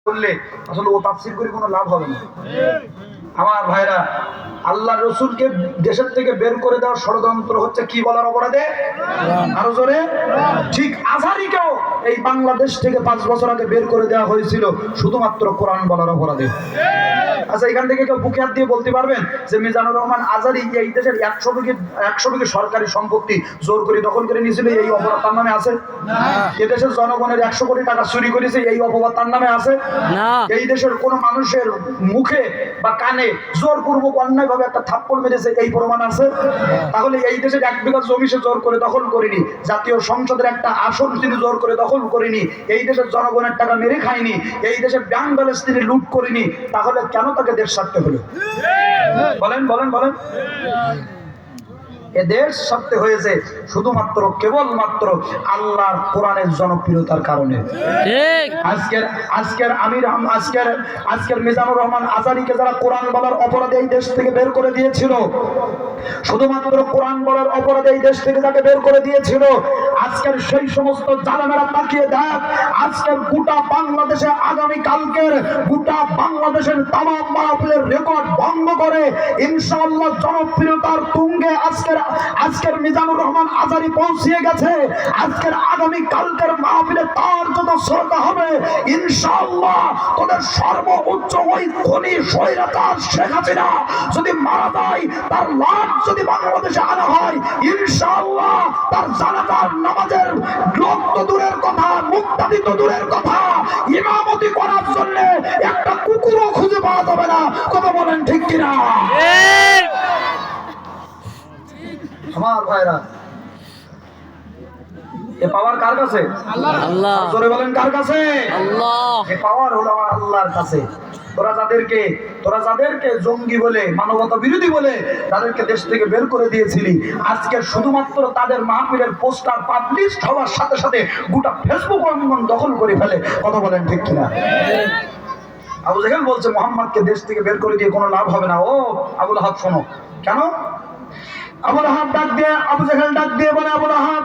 করলে আসলে ও তাফসীর করে কোনো লাভ হবে না। আমার ভাইরা, আল্লাহ রসুলকে দেশের থেকে বের করে দেওয়ার ষড়যন্ত্র হচ্ছে কি বলার অপরাধে? আরো জোরে। ঠিক আজহারীকেও এই বাংলাদেশ থেকে 5 বছর আগে বের করে দেওয়া হয়েছিল শুধুমাত্র কোরআন বলার অপরাধে। আচ্ছা, এখান থেকে কেউ বুকে হাত দিয়ে বলতে পারবেন যে মিজানুর রহমান আজহারী এই দেশের 100 বিঘে সরকারি সম্পত্তি জোর করে দখল করে নিয়েছিল, এই অপরাধ তার নামে আছে? এদেশের জনগণের 100 কোটি টাকা চুরি করেছে, এই অপবাদ তার নামে আছে? এই দেশের কোন মানুষের মুখে বা কানে জোরপূর্বক অন্যায়ভাবে একটা থাপ্পড় মেরেছে, এই প্রমাণ আছে? তাহলে এই দেশের 1 বিঘা জমি সে জোর করে দখল করেনি, জাতীয় সংসদের একটা আসন তিনি জোর করে দখল করেনি, এই দেশের জনগণের টাকা মেরে খায়নি, এই দেশের ব্যাংক ব্যালেন্স তিনি লুট করেনি, তাহলে কেন তাকে দেশ ছাড়তে হলো? বলেন বলেন বলেন। এ দেশ ছাড়তে হয়েছে শুধুমাত্র কেবলমাত্র আল্লাহর কোরআনের জনপ্রিয়তার কারণে। আজকের মিজানুর রহমান আজহারীকে যারা কোরআন বলার অপরাধে এই দেশ থেকে বের করে দিয়েছিল, শুধুমাত্র কোরআন বলার অপরাধে এই দেশ থেকে যাকে বের করে দিয়েছিল, আজকের সেই সমস্ত জালেমেরা তাকিয়ে দেখ, আজকের গোটা বাংলাদেশে আগামী কালকের গোটা বাংলাদেশের তামাম মাহফিলের রেকর্ড ভঙ্গ করে ইনশাআল্লাহ জনপ্রিয়তার তুঙ্গে আজকের মিজানুর রহমান আজহারী পৌঁছিয়ে গেছে। আজকের আগামী কালকের মাহফিলে তার যত শ্রদ্ধা হবে ইনশাআল্লাহ তোদের সর্বোচ্চ ওই খনি স্বৈরাচার শেখ হাসিনা যদি মারা যায়, তার লাশ যদি বাংলাদেশে আনা হয়, ইনশাআল্লাহ তার জানাজার নামাজের লোক তো দূরের কথা, মুক্তাদি তো দূরের কথা, ইমামতি করার জন্য একটা কুকুরও খুঁজে পাওয়া যাবে না। কথা বলেন ঠিক কিনা? আমার ভাইরা, এ পাওয়ার কার কাছে? আল্লাহ। জোরে বলেন কার কাছে? আল্লাহ। এ পাওয়ার হলো আমার আল্লাহর কাছে। তোরা যাদেরকে জঙ্গি বলে, মানবতা বিরোধী বলে তাদেরকে দেশ থেকে বের করে দিয়েছিলি, আজকে শুধুমাত্র তাদের মাহফিলের পোস্টার পাবলিশ হওয়ার সাথে সাথে গোটা ফেসবুক অঙ্গন দখল করে ফেলে। কথা বলেন ঠিক কিনা? আবু জাহেল বলছে মুহাম্মদকে দেশ থেকে বের করে দিয়ে কোনো লাভ হবে না। ও আবু লাহাব শোনো, কেন? আবু লাহাব ডাক দিয়ে, আবু জাহেল ডাক দিয়ে বলে, আবু লাহাব